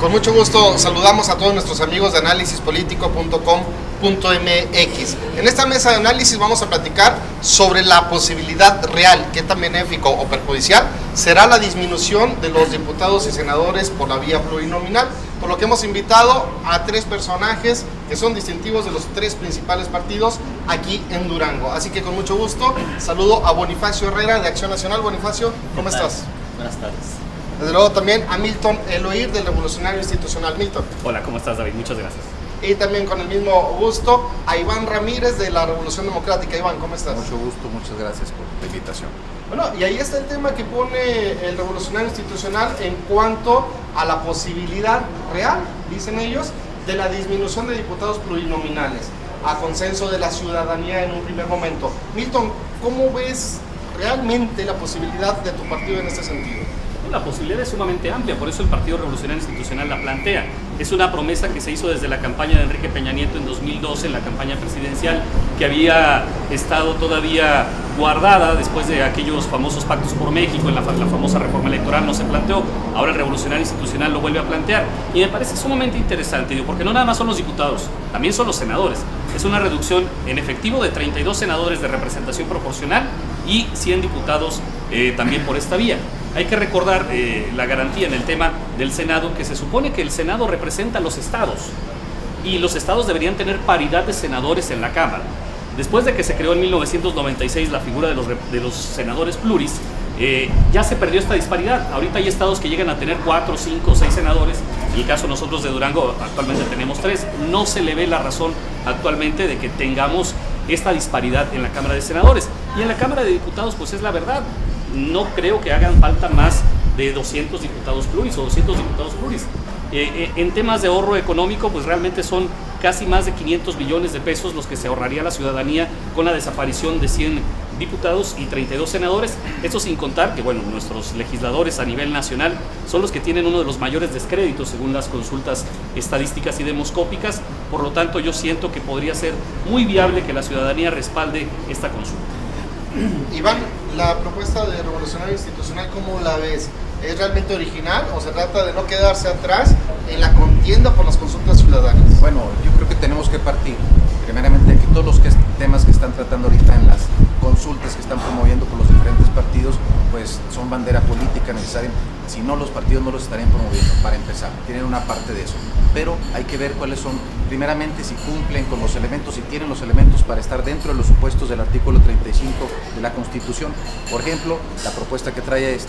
Con mucho gusto saludamos a todos nuestros amigos de analisispolitico.com.mx. En esta mesa de análisis vamos a platicar sobre la posibilidad real, qué tan benéfico o perjudicial será la disminución de los diputados y senadores por la vía plurinominal, por lo que hemos invitado a tres personajes que son distintivos de los tres principales partidos aquí en Durango. Así que con mucho gusto saludo a Bonifacio Herrera de Acción Nacional. Bonifacio, ¿cómo estás? Buenas tardes. Desde luego también a Milton Eloir del Revolucionario Institucional. Milton. Hola, ¿cómo estás, David? Muchas gracias. Y también con el mismo gusto a Iván Ramírez de la Revolución Democrática. Iván, ¿cómo estás? Mucho gusto, muchas gracias por la invitación. Bueno, y ahí está el tema que pone el Revolucionario Institucional en cuanto a la posibilidad real, dicen ellos, de la disminución de diputados plurinominales, a consenso de la ciudadanía en un primer momento. Milton, ¿cómo ves realmente la posibilidad de tu partido en este sentido? La posibilidad es sumamente amplia, por eso el Partido Revolucionario Institucional la plantea. Es una promesa que se hizo desde la campaña de Enrique Peña Nieto en 2012, en la campaña presidencial, que había estado todavía guardada después de aquellos famosos pactos por México, en la famosa reforma electoral no se planteó. Ahora el Revolucionario Institucional lo vuelve a plantear. Y me parece sumamente interesante, porque no nada más son los diputados, también son los senadores. Es una reducción en efectivo de 32 senadores de representación proporcional y 100 diputados también por esta vía. Hay que recordar la garantía en el tema del Senado, que se supone que el Senado representa a los estados y los estados deberían tener paridad de senadores en la Cámara. Después de que se creó en 1996 la figura de los senadores pluris, ya se perdió esta disparidad. Ahorita hay estados que llegan a tener 4, 5, 6 senadores. En el caso nosotros de Durango actualmente tenemos 3. No se le ve la razón actualmente de que tengamos esta disparidad en la Cámara de Senadores. Y en la Cámara de Diputados, pues es la verdad. No creo que hagan falta más de 200 diputados pluris o 200 diputados pluris. En temas de ahorro económico, pues realmente son casi más de 500 billones de pesos los que se ahorraría la ciudadanía con la desaparición de 100 diputados y 32 senadores. Esto sin contar que, bueno, nuestros legisladores a nivel nacional son los que tienen uno de los mayores descréditos según las consultas estadísticas y demoscópicas. Por lo tanto, yo siento que podría ser muy viable que la ciudadanía respalde esta consulta. Iván, la propuesta de Revolucionario Institucional, ¿cómo la ves? ¿Es realmente original o se trata de no quedarse atrás en la contienda por las consultas ciudadanas? Bueno, yo creo que tenemos que partir primeramente de que todos los temas que están tratando ahorita en las consultas que están promoviendo por los diferentes partidos, pues son bandera política necesaria. Si no, los partidos no los estarían promoviendo, para empezar. Tienen una parte de eso. Pero hay que ver cuáles son, primeramente, si cumplen con los elementos, si tienen los elementos para estar dentro de los supuestos del artículo 35 de la Constitución. Por ejemplo, la propuesta que trae el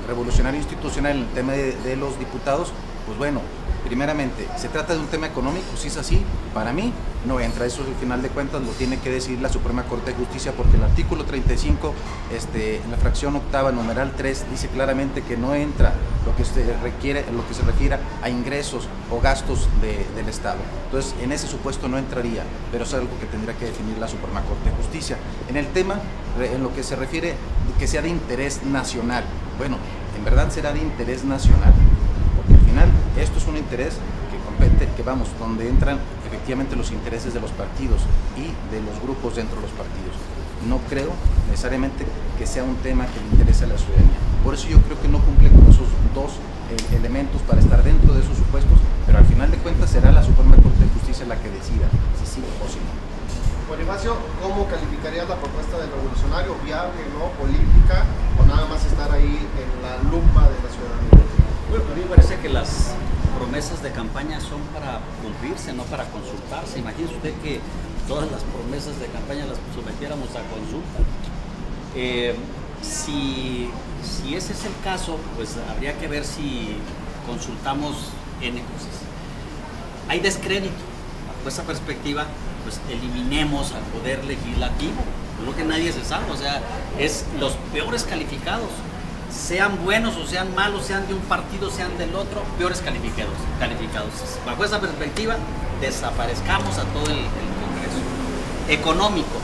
Revolucionario Institucional en el tema de los diputados, pues bueno, primeramente, ¿se trata de un tema económico? Si es así, para mí no entra. Eso al final de cuentas lo tiene que decidir la Suprema Corte de Justicia, porque el artículo 35, en la fracción octava, numeral 3, dice claramente que no entra lo que se requiere, lo que se refiere a ingresos o gastos del Estado. Entonces, en ese supuesto no entraría, pero es algo que tendría que definir la Suprema Corte de Justicia. En el tema, en lo que se refiere que sea de interés nacional, bueno, ¿en verdad será de interés nacional? Al final, esto es un interés que compete, donde entran efectivamente los intereses de los partidos y de los grupos dentro de los partidos. No creo necesariamente que sea un tema que le interese a la ciudadanía. Por eso yo creo que no cumple con esos dos elementos para estar dentro de esos supuestos, pero al final de cuentas será la Suprema Corte de Justicia la que decida si sí o si no. Bonifacio, ¿cómo calificarías la propuesta del Revolucionario? ¿Viable, no? ¿Política? ¿O nada más estar ahí en la lupa de la ciudadanía? Bueno, a mí me parece que las promesas de campaña son para cumplirse, no para consultarse. Imagínese usted que todas las promesas de campaña las sometiéramos a consulta. Si ese es el caso, pues habría que ver si consultamos N cosas. Hay descrédito. Bajo esa perspectiva, pues eliminemos al poder legislativo. Creo que nadie se salva, o sea, es los peores calificados. Sean buenos o sean malos, sean de un partido, sean del otro, peores calificados. Bajo esa perspectiva, desaparezcamos a todo el Congreso. Económico,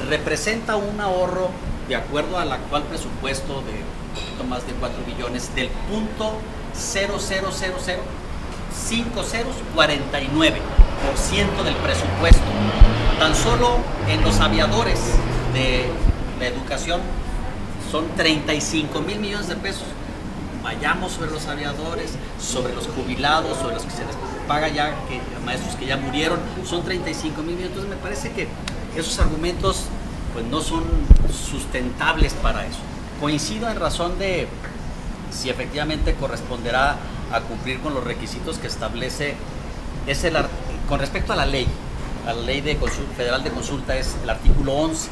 representa un ahorro, de acuerdo al actual presupuesto de un poquito más de 4 billones, del punto 0.000549% del presupuesto. Tan solo en los aviadores de la educación son 35,000 millones de pesos vayamos sobre los aviadores, sobre los jubilados, sobre los que se les paga ya, maestros que ya murieron, son 35,000 millones. Entonces me parece que esos argumentos pues no son sustentables para eso. Coincido en razón de si efectivamente corresponderá a cumplir con los requisitos que establece con respecto a la ley federal de consulta, es el artículo 11,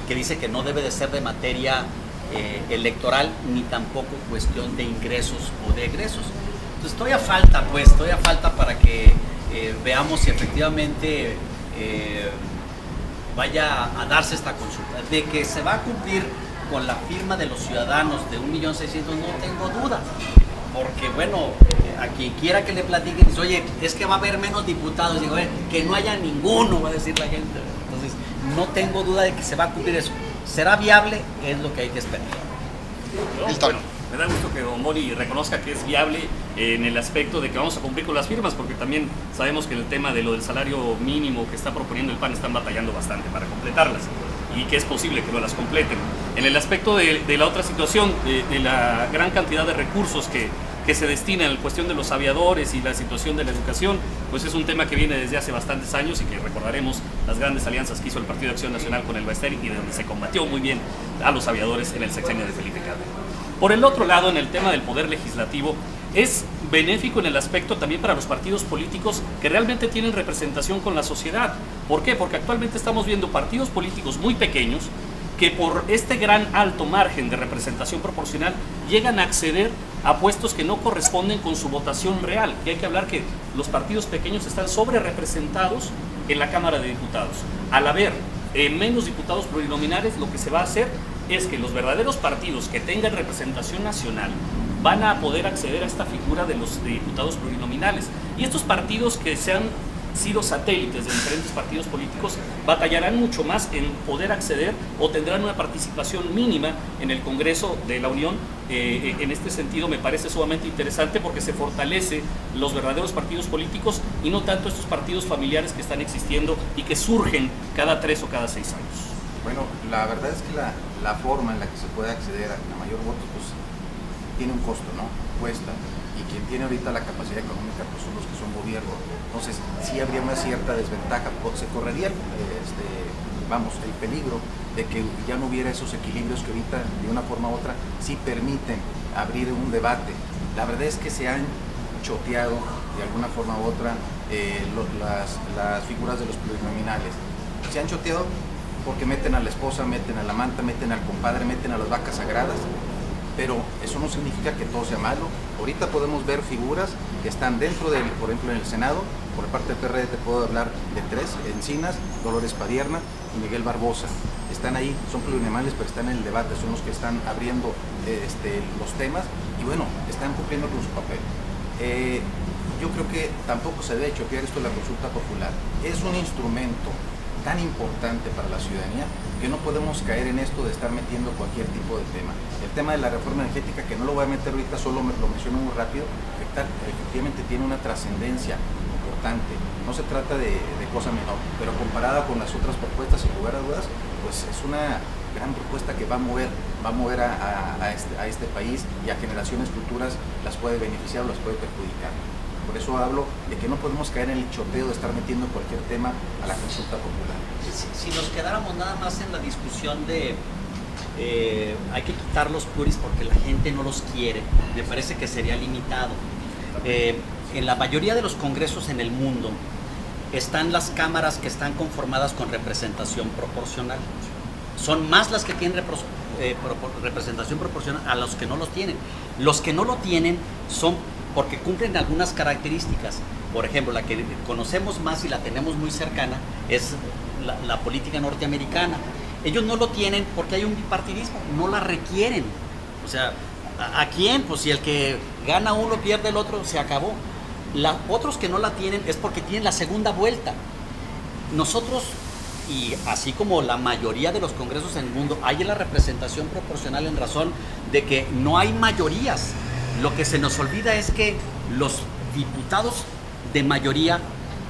que dice que no debe de ser de materia electoral ni tampoco cuestión de ingresos o de egresos. Entonces todavía falta para que veamos si efectivamente vaya a darse esta consulta. De que se va a cumplir con la firma de los ciudadanos de 1.600.000, no tengo duda. Porque bueno, a quien quiera que le platiquen, dice, oye, es que va a haber menos diputados. Digo, que no haya ninguno, va a decir la gente. Entonces, no tengo duda de que se va a cumplir eso. ¿Será viable? Es lo que hay que esperar. Bueno, me da gusto que don Mori reconozca que es viable en el aspecto de que vamos a cumplir con las firmas, porque también sabemos que en el tema de lo del salario mínimo que está proponiendo el PAN están batallando bastante para completarlas, y que es posible que no las completen. En el aspecto de la otra situación, de la gran cantidad de recursos que se destina en la cuestión de los aviadores y la situación de la educación, pues es un tema que viene desde hace bastantes años y que recordaremos las grandes alianzas que hizo el Partido de Acción Nacional con el Baester y de donde se combatió muy bien a los aviadores en el sexenio de Felipe Calderón. Por el otro lado, en el tema del poder legislativo, es benéfico en el aspecto también para los partidos políticos que realmente tienen representación con la sociedad. ¿Por qué? Porque actualmente estamos viendo partidos políticos muy pequeños que por este gran alto margen de representación proporcional llegan a acceder a puestos que no corresponden con su votación real. Y hay que hablar que los partidos pequeños están sobre representados en la Cámara de Diputados. Al haber menos diputados plurinominales, lo que se va a hacer es que los verdaderos partidos que tengan representación nacional van a poder acceder a esta figura de los diputados plurinominales. Y estos partidos que se han sido satélites de diferentes partidos políticos batallarán mucho más en poder acceder o tendrán una participación mínima en el Congreso de la Unión. En este sentido me parece sumamente interesante porque se fortalece los verdaderos partidos políticos y no tanto estos partidos familiares que están existiendo y que surgen cada 3 o cada 6 años. Bueno, la verdad es que la forma en la que se puede acceder a mayor votos pues tiene un costo, ¿no? Cuesta. Y quien tiene ahorita la capacidad económica pues son los que son gobierno. Entonces sí habría una cierta desventaja, se correría el peligro de que ya no hubiera esos equilibrios que ahorita de una forma u otra sí permiten abrir un debate. La verdad es que se han choteado de alguna forma u otra las figuras de los plurinominales. Se han choteado porque meten a la esposa, meten a la amante, meten al compadre, meten a las vacas sagradas. Pero eso no significa que todo sea malo. Ahorita podemos ver figuras que están dentro del, por ejemplo, en el Senado, por parte del PRD te puedo hablar de 3, Encinas, Dolores Padierna y Miguel Barbosa. Están ahí, son plurinominales, pero están en el debate, son los que están abriendo los temas y bueno, están cumpliendo con su papel. Yo creo que tampoco se debe choquear esto de la consulta popular. Es un instrumento tan importante para la ciudadanía que no podemos caer en esto de estar metiendo cualquier tipo de tema. El tema de la reforma energética, que no lo voy a meter ahorita, solo lo menciono muy rápido, efectivamente tiene una trascendencia importante. No se trata de cosa menor, pero comparada con las otras propuestas, sin lugar a dudas, pues es una gran propuesta que va a mover a este país y a generaciones futuras las puede beneficiar o las puede perjudicar. Por eso hablo de que no podemos caer en el choteo de estar metiendo cualquier tema a la consulta popular. Si nos quedáramos nada más en la discusión de hay que quitar los pluris porque la gente no los quiere, me parece que sería limitado. En la mayoría de los congresos en el mundo están las cámaras que están conformadas con representación proporcional. Son más las que tienen representación proporcional a los que no los tienen. Los que no lo tienen son porque cumplen algunas características. Por ejemplo, la que conocemos más y la tenemos muy cercana es la política norteamericana. Ellos no lo tienen porque hay un bipartidismo, no la requieren. O sea, ¿a quién? Pues si el que gana uno pierde el otro, se acabó. Otros que no la tienen es porque tienen la segunda vuelta. Nosotros, y así como la mayoría de los congresos en el mundo, hay la representación proporcional en razón de que no hay mayorías. Lo que se nos olvida es que los diputados de mayoría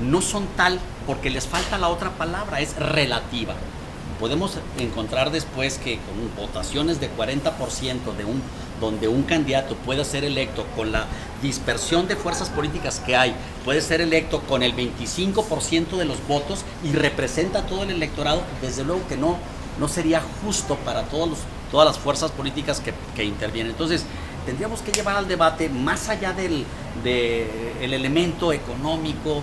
no son tal porque les falta la otra palabra, es relativa. podemos encontrar después que con votaciones de 40% donde un candidato pueda ser electo con la dispersión de fuerzas políticas que hay, puede ser electo con el 25% de los votos y representa todo el electorado, desde luego que no sería justo para todas las fuerzas políticas que intervienen. Entonces, tendríamos que llevar al debate más allá del elemento económico,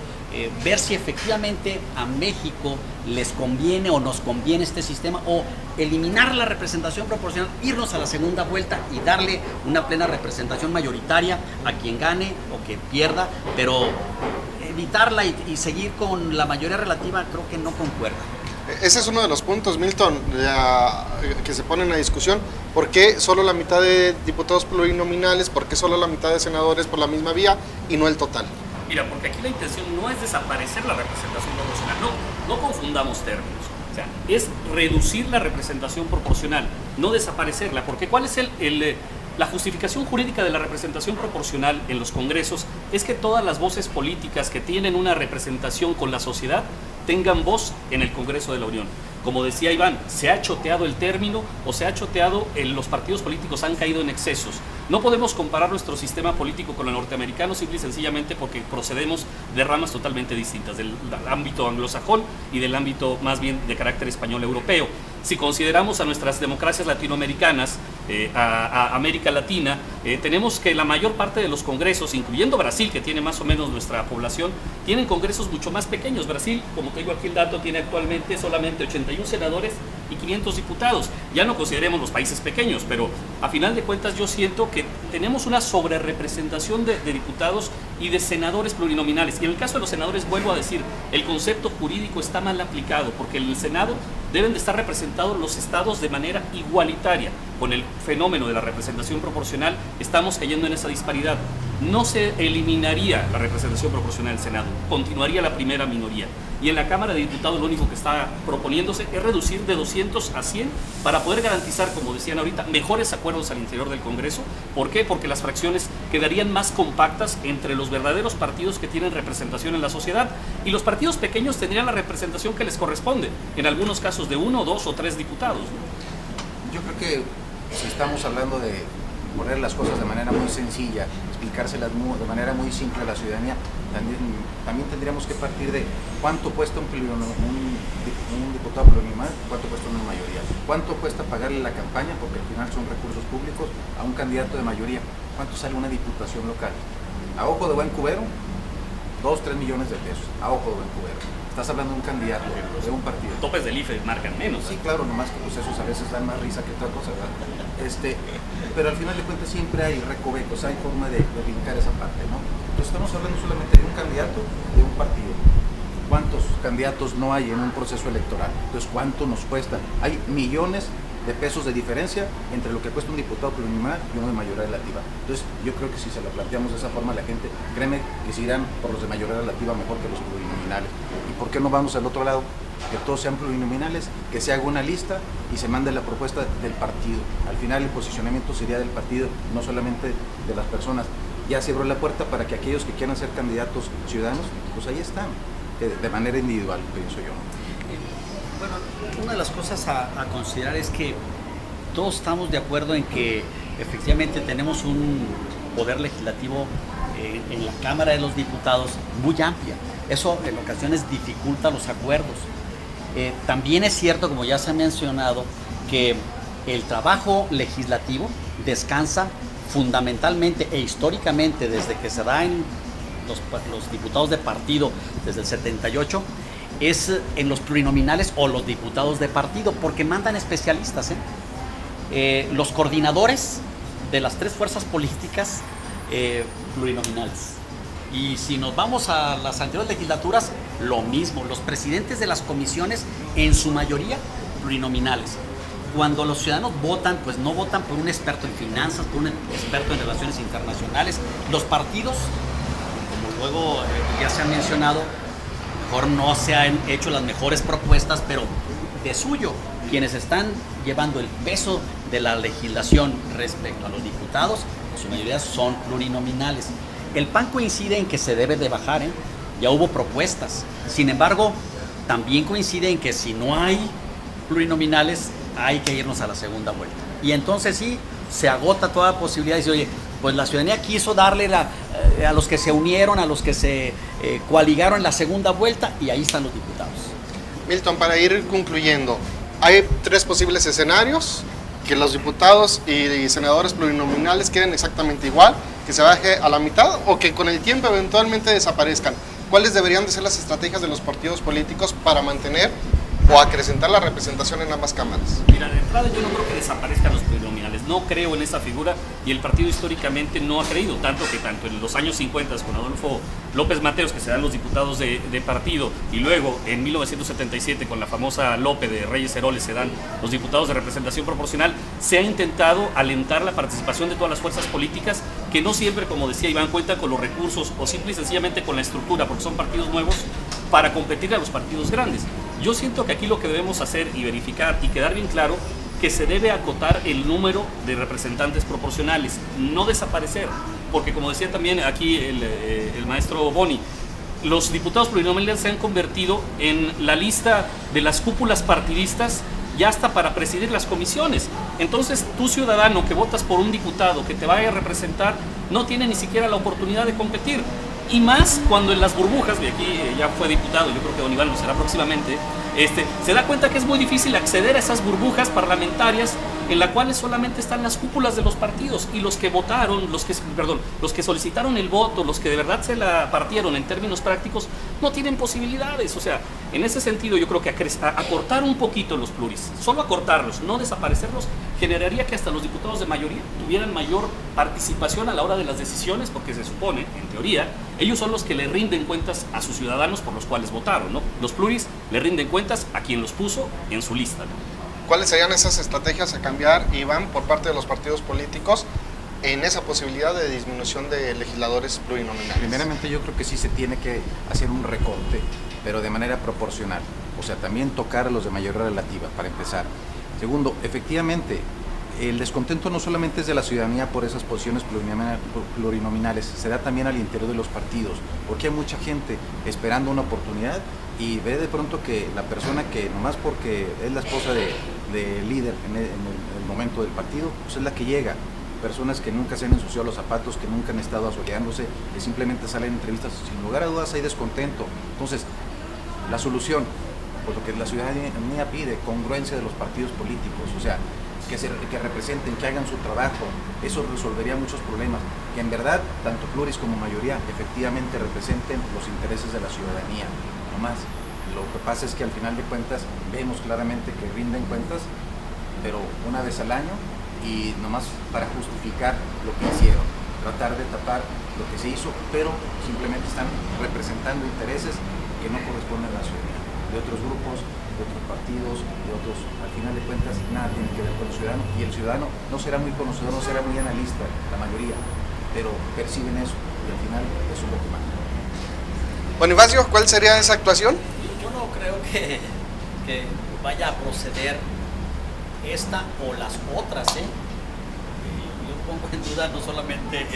ver si efectivamente a México les conviene o nos conviene este sistema, o eliminar la representación proporcional, irnos a la segunda vuelta y darle una plena representación mayoritaria a quien gane o que pierda, pero evitarla y seguir con la mayoría relativa creo que no concuerda. Ese es uno de los puntos, Milton, que se ponen a discusión. ¿Por qué solo la mitad de diputados plurinominales? ¿Por qué solo la mitad de senadores por la misma vía y no el total? Mira, porque aquí la intención no es desaparecer la representación proporcional, no confundamos términos. O sea, es reducir la representación proporcional, no desaparecerla, porque ¿cuál es la justificación jurídica de la representación proporcional en los congresos? Es que todas las voces políticas que tienen una representación con la sociedad tengan voz en el Congreso de la Unión. Como decía Iván, se ha choteado el término o se ha choteado, los partidos políticos han caído en excesos. No podemos comparar nuestro sistema político con el norteamericano simple y sencillamente porque procedemos de ramas totalmente distintas, del ámbito anglosajón y del ámbito más bien de carácter español europeo. Si consideramos a nuestras democracias latinoamericanas, a América Latina, tenemos que la mayor parte de los congresos, incluyendo Brasil, que tiene más o menos nuestra población, tienen congresos mucho más pequeños. Brasil, como te digo aquí el dato, tiene actualmente solamente 81 senadores y 500 diputados. Ya no consideremos los países pequeños, pero a final de cuentas yo siento que tenemos una sobrerepresentación de diputados y de senadores plurinominales. Y en el caso de los senadores, vuelvo a decir, el concepto jurídico está mal aplicado, porque en el Senado deben de estar representados los estados de manera igualitaria. Con el fenómeno de la representación proporcional estamos cayendo en esa disparidad. No se eliminaría la representación proporcional del Senado, continuaría la primera minoría. Y en la Cámara de Diputados lo único que está proponiéndose es reducir de 200 a 100 para poder garantizar, como decían ahorita, mejores acuerdos al interior del Congreso. ¿Por qué? Porque las fracciones quedarían más compactas entre los verdaderos partidos que tienen representación en la sociedad, y los partidos pequeños tendrían la representación que les corresponde, en algunos casos de 1, 2 o 3 diputados, ¿no? Yo creo que si estamos hablando de poner las cosas de manera muy sencilla, explicárselas de manera muy simple a la ciudadanía, también tendríamos que partir de cuánto cuesta un diputado plurinominal, cuánto cuesta una mayoría, cuánto cuesta pagarle la campaña, porque al final son recursos públicos, a un candidato de mayoría, cuánto sale una diputación local. A ojo de buen cubero, 2-3 millones de pesos, a ojo de buen cubero. Estás hablando de un candidato, de un partido. Topes del IFE marcan menos. Sí, claro, nomás que pues esos a veces dan más risa que otra cosa, ¿verdad? Pero al final de cuentas siempre hay recovecos, hay forma de brincar esa parte, ¿no? Entonces estamos hablando solamente de un candidato, de un partido. ¿Cuántos candidatos no hay en un proceso electoral? Entonces, ¿cuánto nos cuesta? Hay millones de pesos de diferencia entre lo que cuesta un diputado plurinominal y uno de mayoría relativa. Entonces, yo creo que si se lo planteamos de esa forma, la gente, créeme, que se irán por los de mayoría relativa mejor que los plurinominales. ¿Y por qué no vamos al otro lado? Que todos sean plurinominales, que se haga una lista y se mande la propuesta del partido. Al final el posicionamiento sería del partido, no solamente de las personas. Ya se abrió la puerta para que aquellos que quieran ser candidatos ciudadanos, pues ahí están, de manera individual, pienso yo. Bueno, una de las cosas a considerar es que todos estamos de acuerdo en que efectivamente tenemos un poder legislativo en la Cámara de los Diputados muy amplia. Eso en ocasiones dificulta los acuerdos. También es cierto, como ya se ha mencionado, que el trabajo legislativo descansa fundamentalmente e históricamente desde que se da en los diputados de partido desde el 78, es en los plurinominales o los diputados de partido, porque mandan especialistas, los coordinadores de las 3 fuerzas políticas plurinominales. Y si nos vamos a las anteriores legislaturas, lo mismo, los presidentes de las comisiones, en su mayoría, plurinominales. Cuando los ciudadanos votan, pues no votan por un experto en finanzas, por un experto en relaciones internacionales. Los partidos, como luego ya se ha mencionado, mejor no se han hecho las mejores propuestas, pero de suyo, quienes están llevando el peso de la legislación respecto a los diputados, en su mayoría son plurinominales. El PAN coincide en que se debe de bajar, ya hubo propuestas. Sin embargo, también coincide en que si no hay plurinominales, hay que irnos a la segunda vuelta. Y entonces sí, se agota toda posibilidad y dice, oye, pues la ciudadanía quiso darle a los que se unieron, a los que se coaligaron en la segunda vuelta, y ahí están los diputados. Milton, para ir concluyendo, hay 3 posibles escenarios: que los diputados y senadores plurinominales queden exactamente igual, que se baje a la mitad o que con el tiempo eventualmente desaparezcan. ¿Cuáles deberían de ser las estrategias de los partidos políticos para mantener o acrecentar la representación en ambas cámaras? Mira, de entrada yo no creo que desaparezcan los plurinominales, no creo en esa figura, y el partido históricamente no ha creído, tanto en los años 50 con Adolfo López Mateos, que se dan los diputados de partido, y luego en 1977 con la famosa Lope de Reyes Heroles se dan los diputados de representación proporcional, se ha intentado alentar la participación de todas las fuerzas políticas, que no siempre, como decía Iván, cuentan con los recursos o simple y sencillamente con la estructura, porque son partidos nuevos, para competir a los partidos grandes. Yo siento que aquí lo que debemos hacer y verificar y quedar bien claro que se debe acotar el número de representantes proporcionales, no desaparecer, porque como decía también aquí el maestro Boni, los diputados plurinominales se han convertido en la lista de las cúpulas partidistas ya hasta para presidir las comisiones. Entonces, tú, ciudadano que votas por un diputado que te vaya a representar, no tiene ni siquiera la oportunidad de competir. Y más cuando en las burbujas, de aquí ya fue diputado, yo creo que don Iván lo será próximamente, se da cuenta que es muy difícil acceder a esas burbujas parlamentarias en las cuales solamente están las cúpulas de los partidos, y los que votaron, los que solicitaron el voto, los que de verdad se la partieron en términos prácticos, no tienen posibilidades. O sea, en ese sentido yo creo que acortar un poquito los pluris, solo acortarlos, no desaparecerlos, generaría que hasta los diputados de mayoría tuvieran mayor participación a la hora de las decisiones, porque se supone, en teoría, ellos son los que le rinden cuentas a sus ciudadanos por los cuales votaron, ¿no? Los pluris le rinden cuentas a quien los puso en su lista, ¿no? ¿Cuáles serían esas estrategias a cambiar, Iván, por parte de los partidos políticos en esa posibilidad de disminución de legisladores plurinominales? Primeramente, yo creo que sí se tiene que hacer un recorte, pero de manera proporcional. O sea, también tocar a los de mayoría relativa, para empezar. Segundo, efectivamente, el descontento no solamente es de la ciudadanía por esas posiciones plurinominales, se da también al interior de los partidos, porque hay mucha gente esperando una oportunidad y ve de pronto que la persona que nomás porque es la esposa de líder en el momento del partido, pues es la que llega. Personas que nunca se han ensuciado los zapatos, que nunca han estado asoleándose, que simplemente salen en entrevistas. Sin lugar a dudas hay descontento. Entonces, la solución, por lo que la ciudadanía pide, congruencia de los partidos políticos, o sea, que representen, que hagan su trabajo, eso resolvería muchos problemas, que en verdad, tanto pluris como mayoría, efectivamente representen los intereses de la ciudadanía, no más. Lo que pasa es que al final de cuentas vemos claramente que rinden cuentas, pero una vez al año y nomás para justificar lo que hicieron, tratar de tapar lo que se hizo, pero simplemente están representando intereses que no corresponden a la ciudadanía, de otros grupos, de otros partidos, de otros. Al final de cuentas nada tiene que ver con el ciudadano, y el ciudadano no será muy conocedor, no será muy analista, la mayoría, pero perciben eso y al final eso es lo que manda. Bonifacio, ¿cuál sería esa actuación? Yo no creo que vaya a proceder esta o las otras, Yo pongo en duda no solamente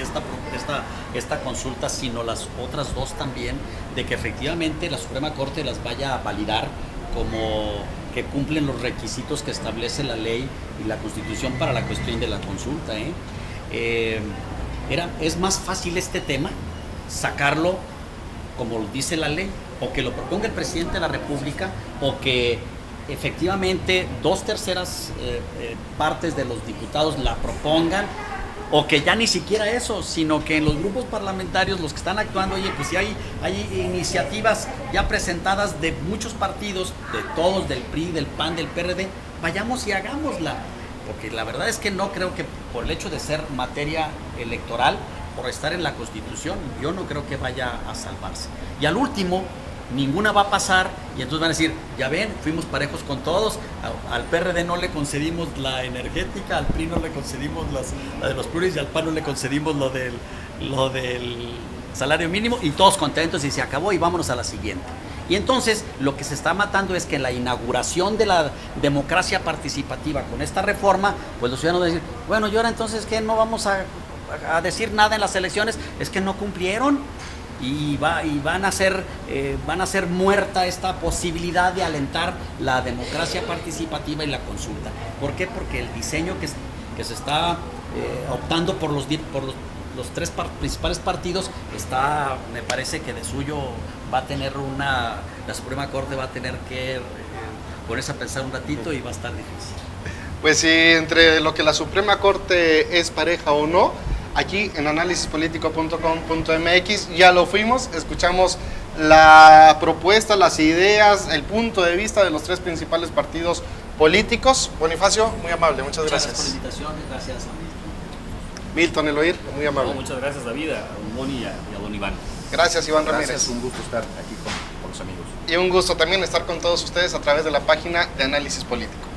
esta consulta, sino las otras dos también, de que efectivamente la Suprema Corte las vaya a validar como que cumplen los requisitos que establece la ley y la Constitución para la cuestión de la consulta. Es más fácil este tema sacarlo como lo dice la ley, o que lo proponga el presidente de la República, o que efectivamente 2/3 partes de los diputados la propongan, o que ya ni siquiera eso, sino que en los grupos parlamentarios los que están actuando, oye, pues si hay iniciativas ya presentadas de muchos partidos, de todos, del PRI, del PAN, del PRD, vayamos y hagámosla, porque la verdad es que no creo que por el hecho de ser materia electoral, por estar en la Constitución, yo no creo que vaya a salvarse. Y al último, ninguna va a pasar, y entonces van a decir, ya ven, fuimos parejos con todos, al PRD no le concedimos la energética, al PRI no le concedimos la de los pluris, y al PAN no le concedimos lo del salario mínimo, y todos contentos, y se acabó, y vámonos a la siguiente. Y entonces lo que se está matando es que en la inauguración de la democracia participativa con esta reforma, pues los ciudadanos van a decir, bueno, y ahora entonces, ¿qué? No vamos a decir nada en las elecciones, es que no cumplieron. y van a hacer muerta esta posibilidad de alentar la democracia participativa y la consulta. ¿Por qué? Porque el diseño que se está optando por los tres principales partidos me parece que de suyo va a tener la Suprema Corte va a tener que ponerse a pensar un ratito y va a estar difícil. Pues sí, entre lo que la Suprema Corte es pareja o no, aquí en análisispolitico.com.mx ya lo fuimos, escuchamos la propuesta, las ideas, el punto de vista de los tres principales partidos políticos. Bonifacio, muy amable, muchas gracias. Gracias por la invitación, gracias a Milton Eloir, muy amable. No, muchas gracias, David, a don Moni y a don Iván. Gracias, Iván Gracias, Ramírez. un gusto estar aquí con los amigos. Y un gusto también estar con todos ustedes a través de la página de Análisis Político.